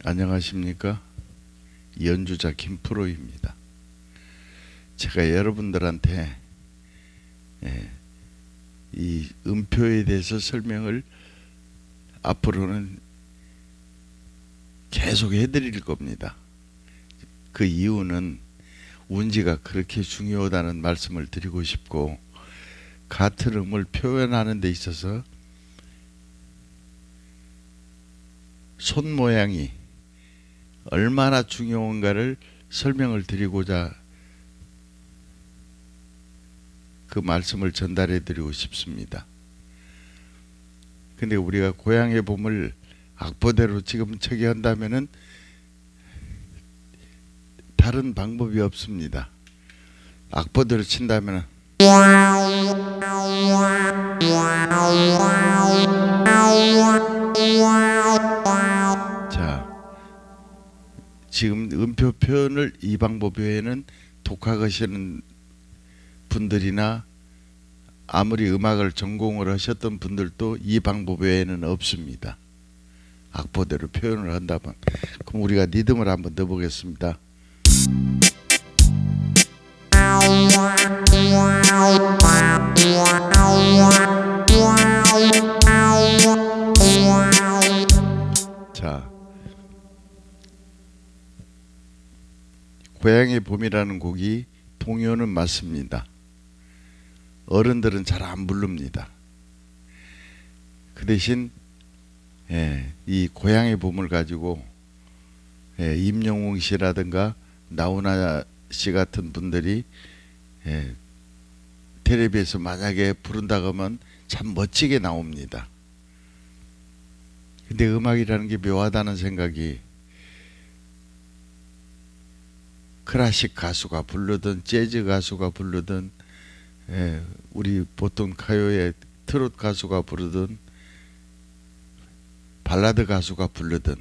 안녕하십니까? 연주자 김프로입니다. 제가 여러분들한테 이 음표에 대해서 설명을 앞으로는 계속 해드릴 겁니다. 그 이유는 운지가 그렇게 중요하다는 말씀을 드리고 싶고, 같은 음을 표현하는 데 있어서 손 모양이 얼마나 중요한가를 설명을 드리고자 그 말씀을 전달해 드리고 싶습니다. 근데 우리가 고향의 봄을 악보대로 지금 척이 한다면은 다른 방법이 없습니다. 악보대로 친다면은 자, 지금 음표 표현을 이 방법 외에는 독학하시는 분들이나 아무리 음악을 전공을 하셨던 분들도 이 방법 외에는 없습니다. 악보대로 표현을 한다면. 그럼 우리가 리듬을 한번 넣어보겠습니다. 자, 고향의 봄이라는 곡이 동요는 맞습니다. 어른들은 잘 안 부릅니다. 그 대신 이 고향의 봄을 가지고 임영웅 씨라든가 나훈아 씨 같은 분들이 텔레비에서 만약에 부른다고 하면 참 멋지게 나옵니다. 근데 음악이라는 게 묘하다는 생각이, 클래식 가수가 부르든 재즈 가수가 부르든 우리 보통 가요의 트로트 가수가 부르든 발라드 가수가 부르든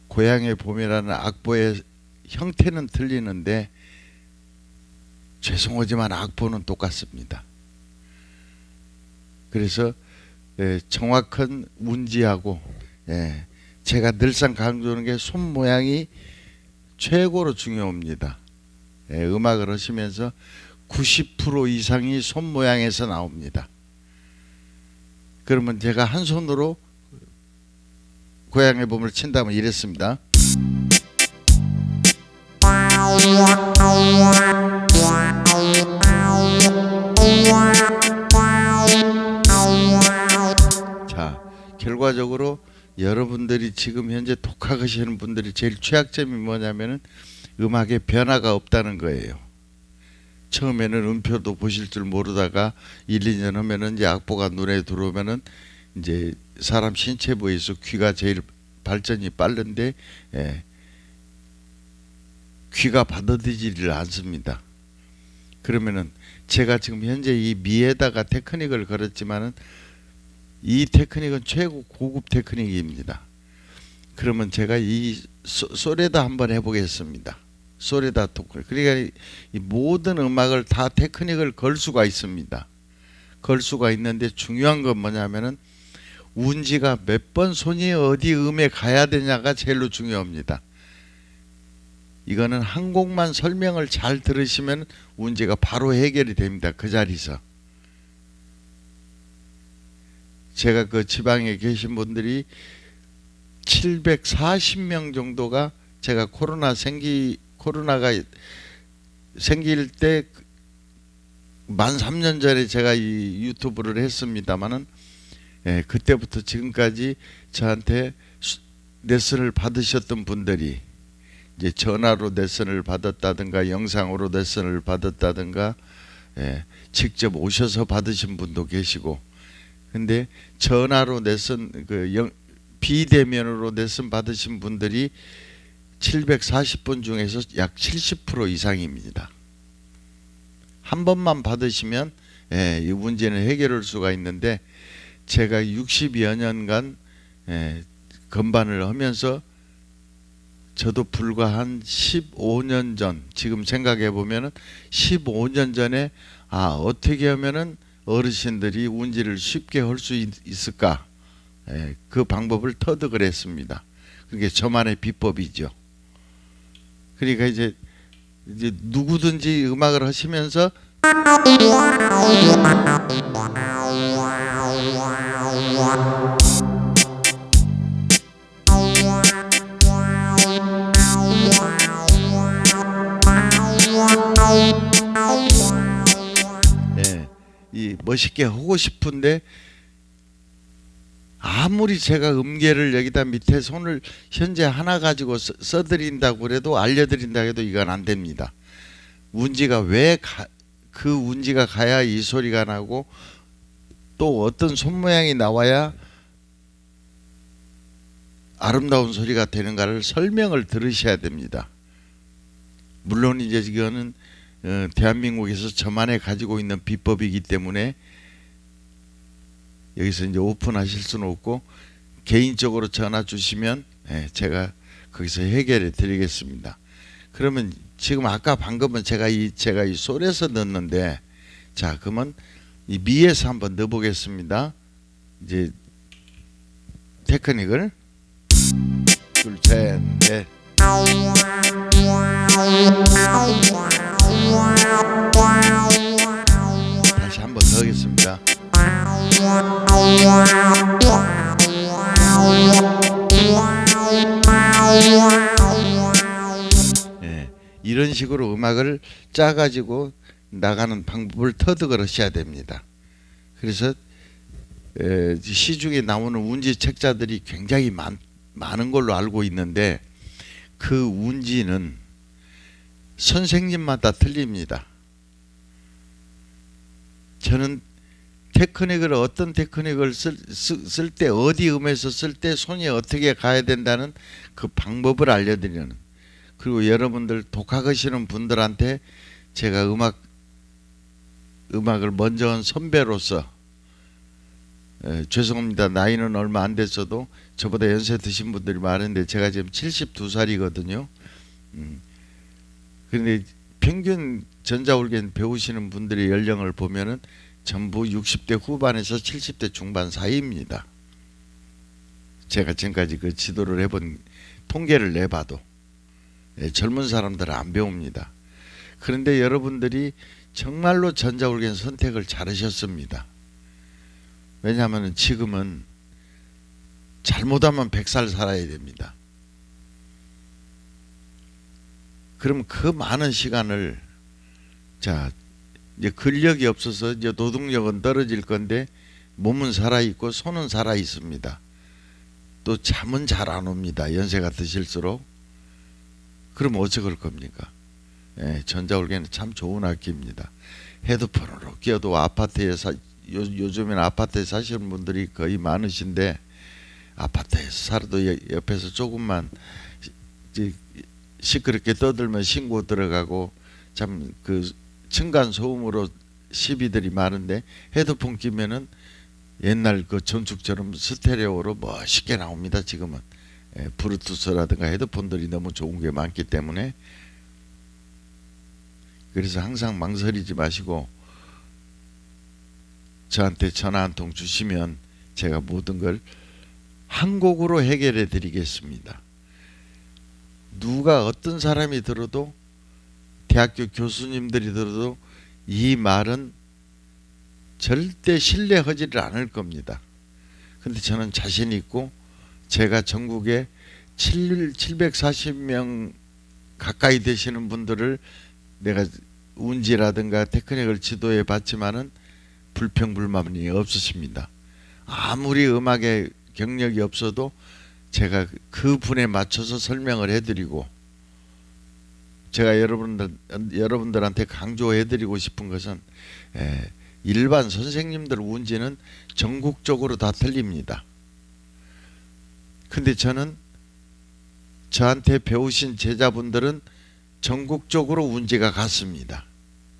고향의 봄이라는 악보의 형태는 틀리는데 죄송하지만 악보는 똑같습니다. 그래서 정확한 운지하고 제가 늘상 강조하는 게 손 모양이 최고로 중요합니다. 음악을 하시면서 90% 이상이 손 모양에서 나옵니다. 그러면 제가 한 손으로 고향의 봄을 친다면 이랬습니다. 자, 결과적으로 여러분들이 지금 현재 독학하시는 분들이 제일 취약점이 뭐냐면은 음악에 변화가 없다는 거예요. 처음에는 음표도 보실 줄 모르다가 1, 2년 하면은 이제 악보가 눈에 들어오면은 이제 사람 신체 부위에서 귀가 제일 발전이 빠른데 귀가 받아들이지를 않습니다. 그러면은 제가 지금 현재 이 미에다가 테크닉을 걸었지만은 이 테크닉은 최고 고급 테크닉입니다. 그러면 제가 이 소레다 한번 해보겠습니다. 소레다 토크. 그러니까 이 모든 음악을 다 테크닉을 걸 수가 있습니다. 걸 수가 있는데 중요한 건 뭐냐면은 운지가 몇 번 손이 어디 음에 가야 되냐가 제일로 중요합니다. 이거는 한 곡만 설명을 잘 들으시면 운지가 바로 해결이 됩니다. 그 자리에서. 제가 그 지방에 계신 분들이 740명 정도가 제가 코로나가 생길 때 만 3년 전에 제가 이 유튜브를 했습니다마는 그때부터 지금까지 저한테 레슨을 받으셨던 분들이 이제 전화로 레슨을 받았다든가 영상으로 레슨을 받았다든가 직접 오셔서 받으신 분도 계시고, 근데 전화로 레슨 비대면으로 레슨 받으신 분들이 740분 중에서 약 70% 이상입니다. 한 번만 받으시면 이 문제는 해결할 수가 있는데, 제가 60여 년간 건반을 하면서 저도 불과 한 15년 전, 지금 생각해 보면은 15년 전에 어떻게 하면은 어르신들이 운지를 쉽게 할 수 있을까 그 방법을 터득을 했습니다. 그게 저만의 비법이죠. 그러니까 이제 누구든지 음악을 하시면서 이 멋있게 하고 싶은데 아무리 제가 음계를 여기다 밑에 손을 현재 하나 가지고 써드린다고 그래도 알려드린다고 해도 이건 안 됩니다. 운지가 그 운지가 가야 이 소리가 나고 또 어떤 손 모양이 나와야 아름다운 소리가 되는가를 설명을 들으셔야 됩니다. 물론 이제 이거는 대한민국에서 저만의 가지고 있는 비법이기 때문에 여기서 이제 오픈하실 수는 없고 개인적으로 전화 주시면 제가 거기서 해결해 드리겠습니다. 그러면 지금 아까 방금은 제가 이 솔에서 넣었는데, 자 그러면 이 미에서 한번 넣어 보겠습니다. 이제 테크닉을 둘, 셋, 넷. 다시 한번 더 하겠습니다. 이런 식으로 음악을 짜가지고 나가는 방법을 터득을 하셔야 됩니다. 그래서 시중에 나오는 운지 책자들이 굉장히 많은 걸로 알고 있는데 그 운지는 선생님마다 틀립니다. 저는 테크닉을 어떤 테크닉을 쓸 때 어디 음에서 쓸 때 손이 어떻게 가야 된다는 그 방법을 알려드리는, 그리고 여러분들 독학하시는 분들한테 제가 음악을 먼저 한 선배로서 죄송합니다. 나이는 얼마 안 됐어도 저보다 연세 드신 분들이 많은데 제가 지금 72살이거든요. 그런데 평균 전자올겐 배우시는 분들의 연령을 보면은 전부 60대 후반에서 70대 중반 사이입니다. 제가 지금까지 그 지도를 해본 통계를 내봐도 젊은 사람들은 안 배웁니다. 그런데 여러분들이 정말로 전자올겐 선택을 잘하셨습니다. 왜냐하면 지금은 잘못하면 100살 살아야 됩니다. 그럼 그 많은 시간을, 자 이제 근력이 없어서 이제 노동력은 떨어질 건데 몸은 살아있고 손은 살아있습니다. 또 잠은 잘 안 옵니다. 연세가 드실수록. 그럼 어찌할 겁니까? 전자올겐은 참 좋은 악기입니다. 헤드폰으로 끼어도 아파트에 요즘에는 아파트에 사시는 분들이 거의 많으신데 아파트에서 살아도 옆에서 조금만 시끄럽게 떠들면 신고 들어가고 참 그 층간 소음으로 시비들이 많은데 헤드폰 끼면은 옛날 그 전축처럼 스테레오로 멋있게 나옵니다. 지금은 블루투스라든가 헤드폰들이 너무 좋은 게 많기 때문에. 그래서 항상 망설이지 마시고 저한테 전화 한 통 주시면 제가 모든 걸 한 곡으로 해결해 드리겠습니다. 누가 어떤 사람이 들어도, 대학교 교수님들이 들어도 이 말은 절대 신뢰하지를 않을 겁니다. 근데 저는 자신 있고 제가 전국에 740명 가까이 되시는 분들을 내가 운지라든가 테크닉을 지도해 봤지만은 불평불만이 없으십니다. 아무리 음악에 경력이 없어도 제가 그 분에 맞춰서 설명을 해드리고, 제가 여러분들한테 강조해드리고 싶은 것은 일반 선생님들 운지는 전국적으로 다 틀립니다. 근데 저는 저한테 배우신 제자분들은 전국적으로 운지가 같습니다.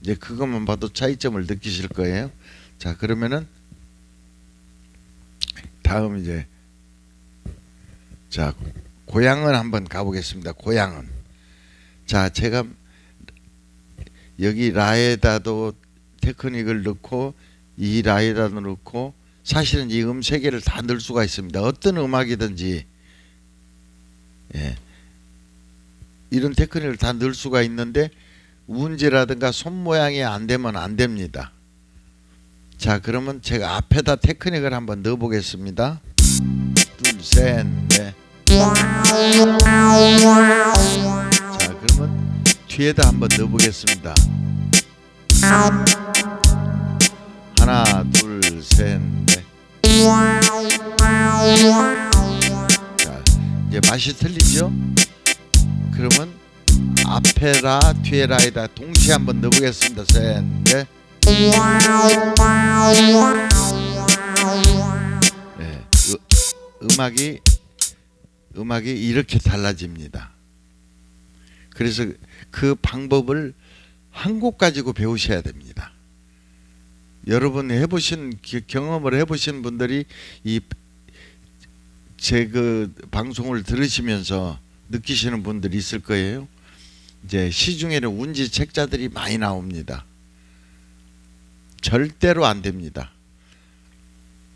이제 그것만 봐도 차이점을 느끼실 거예요. 자 그러면은 다음 이제 자 고향은 한번 가보겠습니다. 고향은, 자 제가 여기 라에다도 테크닉을 넣고 이 라에다도 넣고 사실은 이 세 개를 다 넣을 수가 있습니다. 어떤 음악이든지 예, 이런 테크닉을 다 넣을 수가 있는데 운지라든가 손 모양이 안 되면 안 됩니다. 자, 그러면 제가 앞에다 테크닉을 한번 넣어 보겠습니다. 둘, 셋, 넷. 자, 그러면 뒤에다 한번 넣어 보겠습니다. 하나, 둘, 셋, 넷. 자, 이제 맛이 틀리죠? 그러면 앞에라 뒤에라에다 동시에 한번 넣어보겠습니다. 셋, 넷. 네, 음악이 이렇게 달라집니다. 그래서 그 방법을 한 곡 가지고 배우셔야 됩니다. 여러분 경험을 해보신 분들이 제 그 방송을 들으시면서 느끼시는 분들이 있을 거예요. 이제 시중에는 운지 책자들이 많이 나옵니다. 절대로 안 됩니다.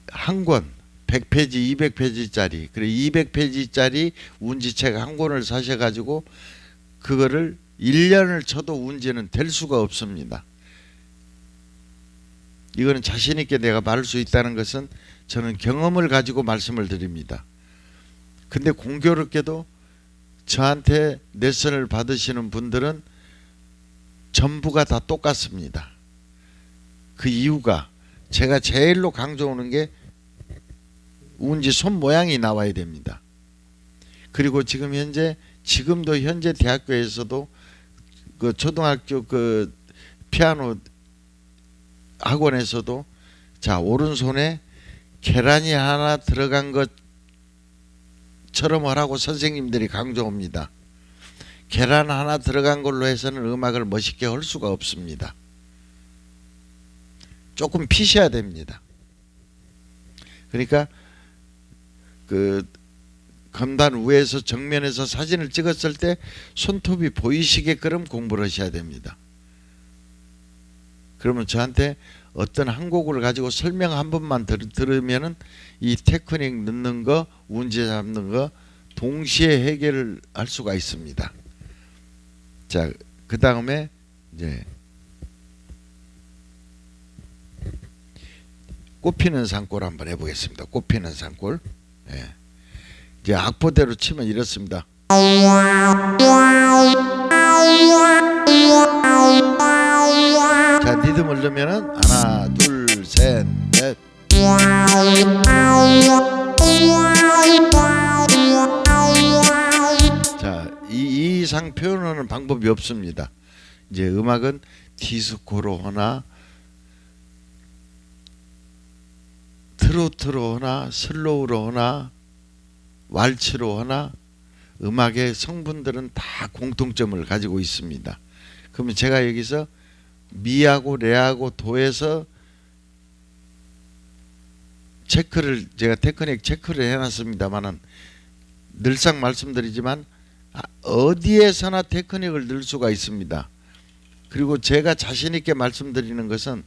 한 권 100페이지 200페이지짜리 그리고 200페이지짜리 운지책 한 권을 사셔가지고 그거를 1년을 쳐도 운지는 될 수가 없습니다. 이거는 자신 있게 내가 말할 수 있다는 것은 저는 경험을 가지고 말씀을 드립니다. 근데 공교롭게도 저한테 레슨을 받으시는 분들은 전부가 다 똑같습니다. 그 이유가 제가 제일로 강조하는 게 운지 손 모양이 나와야 됩니다. 그리고 지금도 현재 대학교에서도 그 초등학교 그 피아노 학원에서도 자, 오른손에 계란이 하나 들어간 것처럼 하라고 선생님들이 강조합니다. 계란 하나 들어간 걸로 해서는 음악을 멋있게 할 수가 없습니다. 조금 피셔야 됩니다. 그러니까 그 건반 위에서 정면에서 사진을 찍었을 때 손톱이 보이시게끔 공부를 하셔야 됩니다. 그러면 저한테 어떤 한 곡을 가지고 설명 한 번만 들으면은 이 테크닉 넣는 거, 운지 잡는 거 동시에 해결을 할 수가 있습니다. 자, 그 다음에 이제 꽃피는 산골 한번 해보겠습니다. 꽃피는 산골. 예. 이제 악보대로 치면 이렇습니다. 자, 리듬을 넣으면은 하나, 둘, 셋, 넷. 자, 이 이상 표현하는 방법이 없습니다. 이제 음악은 디스코로 하나, 트로트로 하나, 슬로우로 하나, 왈츠로 하나, 음악의 성분들은 다 공통점을 가지고 있습니다. 그러면 제가 여기서 미하고 레하고 도에서 제가 테크닉 체크를 해놨습니다만은 늘상 말씀드리지만 어디에서나 테크닉을 넣을 수가 있습니다. 그리고 제가 자신 있게 말씀드리는 것은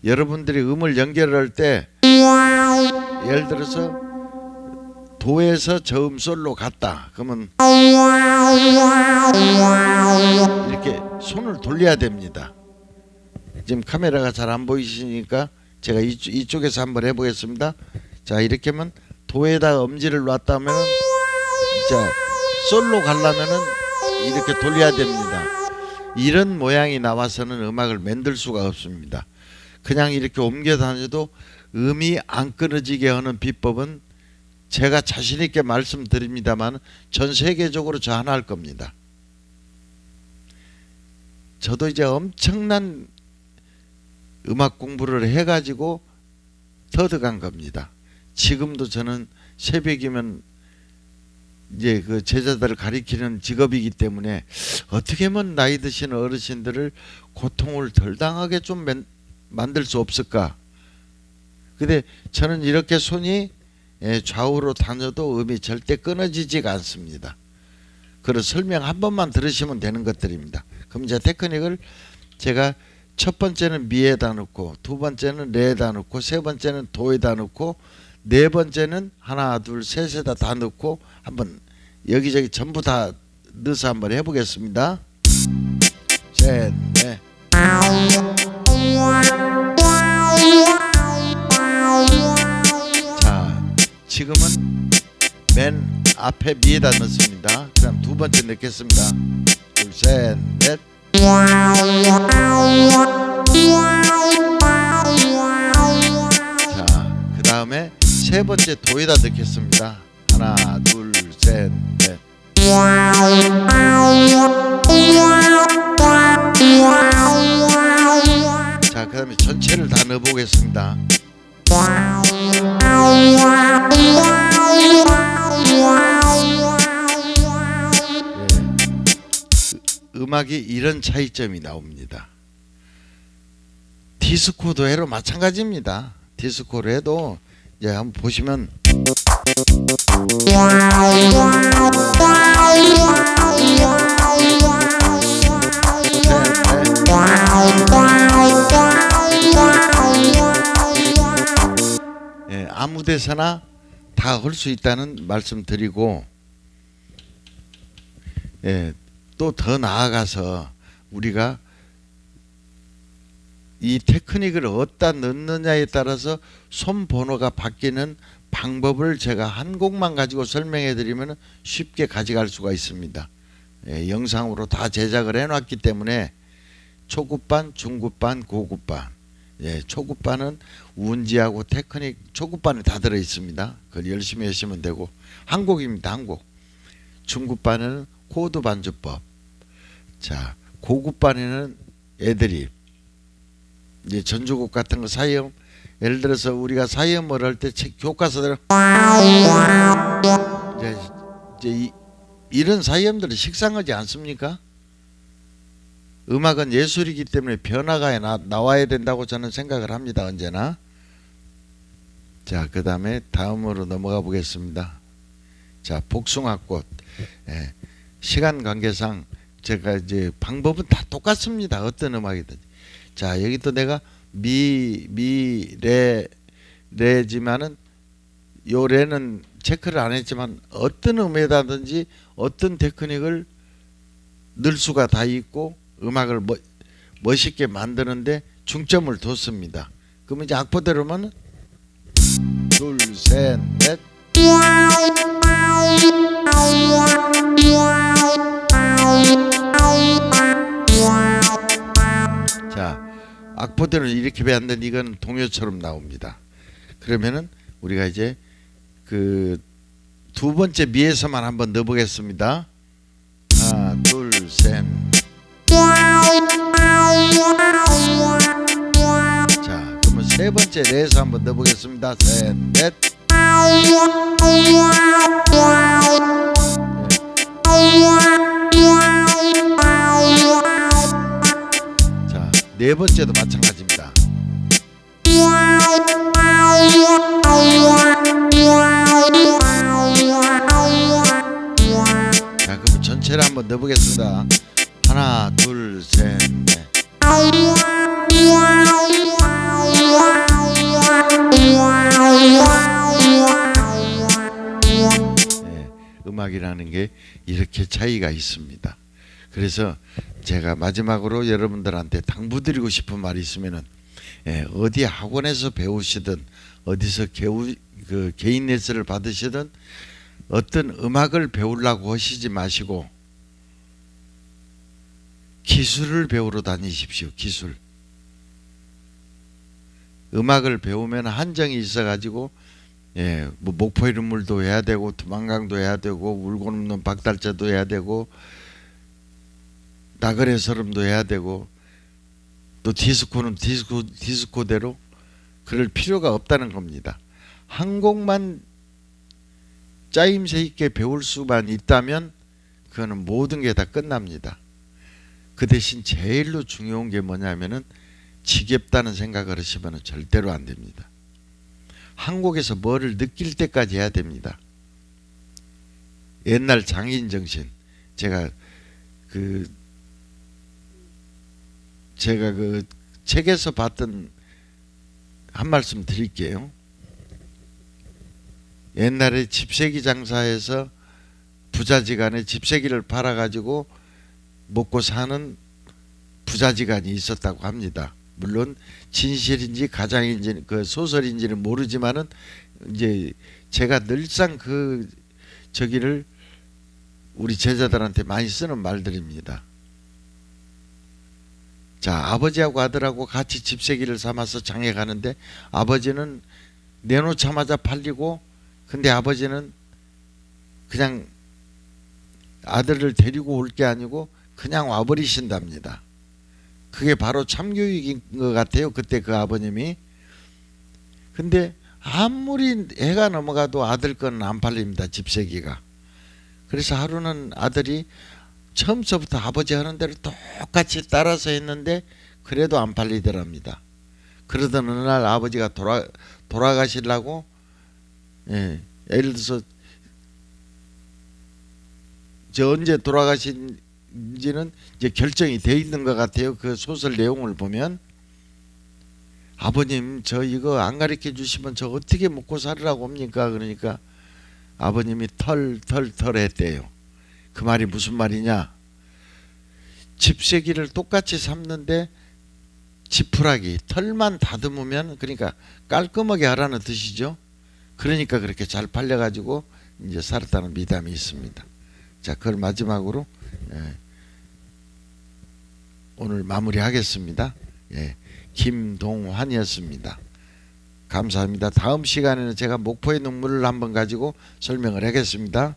여러분들이 음을 연결할 때 예를 들어서 도에서 저음 솔로 갔다 그러면 이렇게 손을 돌려야 됩니다. 지금 카메라가 잘 안 보이시니까 제가 이쪽에서 한번 해보겠습니다. 자, 이렇게 하면 도에다 엄지를 놨다면 자, 솔로 가려면은 이렇게 돌려야 됩니다. 이런 모양이 나와서는 음악을 만들 수가 없습니다. 그냥 이렇게 옮겨 다녀도 음이 안 끊어지게 하는 비법은 제가 자신 있게 말씀드립니다만 전 세계적으로 저 하나 할 겁니다. 저도 이제 엄청난 음악 공부를 해가지고 터득한 겁니다. 지금도 저는 새벽이면 이제 그 제자들을 가리키는 직업이기 때문에 어떻게 하면 나이 드신 어르신들을 고통을 덜 당하게 좀 만들 수 없을까. 근데 저는 이렇게 손이 좌우로 다녀도 음이 절대 끊어지지가 않습니다. 그래서 설명 한 번만 들으시면 되는 것들입니다. 그럼 이제 테크닉을 제가 첫 번째는 미에다 넣고, 두 번째는 레에다 넣고, 세 번째는 도에다 넣고, 네 번째는 하나 둘 셋에다 다 넣고 한번 여기저기 전부 다 넣어서 한번 해보겠습니다. 셋, 넷. 자, 지금은 맨 앞에 미에다 넣습니다. 그다음 두 번째 넣겠습니다. 둘, 셋, 넷. 자, 그 다음에 세 번째 도에다 넣겠습니다. 하나, 둘, 셋, 넷. 자, 그 다음에 전체를 다 넣어보겠습니다. 음악이 이런 차이점이 나옵니다. 디스코도 해도 마찬가지입니다. 디스코를 해도 이제 한번 보시면 아무 데서나 다 할 수 있다는 말씀 드리고, 또 더 나아가서 우리가 이 테크닉을 어디다 넣느냐에 따라서 손번호가 바뀌는 방법을 제가 한 곡만 가지고 설명해 드리면 쉽게 가져갈 수가 있습니다. 영상으로 다 제작을 해 놨기 때문에 초급반, 중급반, 고급반. 초급반은 운지하고 테크닉, 초급반에 다 들어 있습니다. 그걸 열심히 하시면 되고, 한 곡입니다. 한 곡. 중급반에는 코드 반주법. 자, 고급반에는 애드립, 이제 전주곡 같은 거 사이음, 예를 들어서 우리가 사이음을 할 때 교과서들 이제 이런 사이음들은 식상하지 않습니까? 음악은 예술이기 때문에 변화가 나와야 된다고 저는 생각을 합니다. 언제나. 자, 그 다음에 다음으로 넘어가 보겠습니다. 자, 복숭아꽃. 시간 관계상 제가 이제 방법은 다 똑같습니다. 어떤 음악이든. 자, 여기도 내가 레지만은 요 레는 체크를 안 했지만 어떤 음에다든지 어떤 테크닉을 넣을 수가 다 있고 음악을 멋있게 만드는데 중점을 뒀습니다. 그러면 이제 악보대로면 둘, 셋, 넷. 자, 악보대로 이렇게 배웠는데 이건 동요처럼 나옵니다. 그러면은 우리가 이제 그 두 번째 미에서만 한번 넣어보겠습니다. 하나, 둘, 셋. 자, 그러면 세 번째 레에서 한번 넣어보겠습니다. 셋, 넷. 자, 네 번째도 마찬가지입니다. 자, 그럼 전체를 한번 넣어보겠습니다. 하나, 둘, 셋, 넷. 음악이라는 게 이렇게 차이가 있습니다. 그래서 제가 마지막으로 여러분들한테 당부드리고 싶은 말이 있으면은, 어디 학원에서 배우시든 어디서 개인 레슨을 받으시든 어떤 음악을 배우려고 하시지 마시고 기술을 배우러 다니십시오. 기술. 음악을 배우면 한정이 있어 가지고 뭐 목포 이름물도 해야 되고 두만강도 해야 되고 울고 넘는 박달자도 해야 되고 나그네 서름도 해야 되고 또 디스코는 디스코대로 그럴 필요가 없다는 겁니다. 한 곡만 짜임새 있게 배울 수만 있다면 그거는 모든 게 다 끝납니다. 그 대신 제일로 중요한 게 뭐냐면은 지겹다는 생각을 하시면 절대로 안 됩니다. 한 곡에서 뭐를 느낄 때까지 해야 됩니다. 옛날 장인 정신, 제가 책에서 봤던 한 말씀 드릴게요. 옛날에 집세기 장사에서 부자지간에 집세기를 팔아가지고 먹고 사는 부자지간이 있었다고 합니다. 물론 진실인지 가장인지 그 소설인지는 모르지만은 이제 제가 늘상 그 저기를 우리 제자들한테 많이 쓰는 말들입니다. 자, 아버지하고 아들하고 같이 집세기를 삼아서 장에 가는데 아버지는 내놓자마자 팔리고, 근데 아버지는 그냥 아들을 데리고 올 게 아니고 그냥 와버리신답니다. 그게 바로 참교육인 것 같아요. 그때 그 아버님이. 근데 아무리 해가 넘어가도 아들 건 안 팔립니다. 집세기가. 그래서 하루는 아들이 처음서부터 아버지 하는 대로 똑같이 따라서 했는데 그래도 안 팔리더랍니다. 그러던 어느 날 아버지가 돌아가시려고, 예를 들어서 저 언제 돌아가신지는 이제 결정이 돼 있는 것 같아요. 그 소설 내용을 보면 아버님 저 이거 안 가르쳐 주시면 저 어떻게 먹고 살으라고 합니까? 그러니까 아버님이 털 했대요. 그 말이 무슨 말이냐? 집세기를 똑같이 삶는데 지푸라기 털만 다듬으면, 그러니까 깔끔하게 하라는 뜻이죠. 그러니까 그렇게 잘 팔려가지고 이제 살았다는 미담이 있습니다. 자, 그걸 마지막으로 오늘 마무리하겠습니다. 김동환이었습니다. 감사합니다. 다음 시간에는 제가 목포의 눈물을 한번 가지고 설명을 하겠습니다.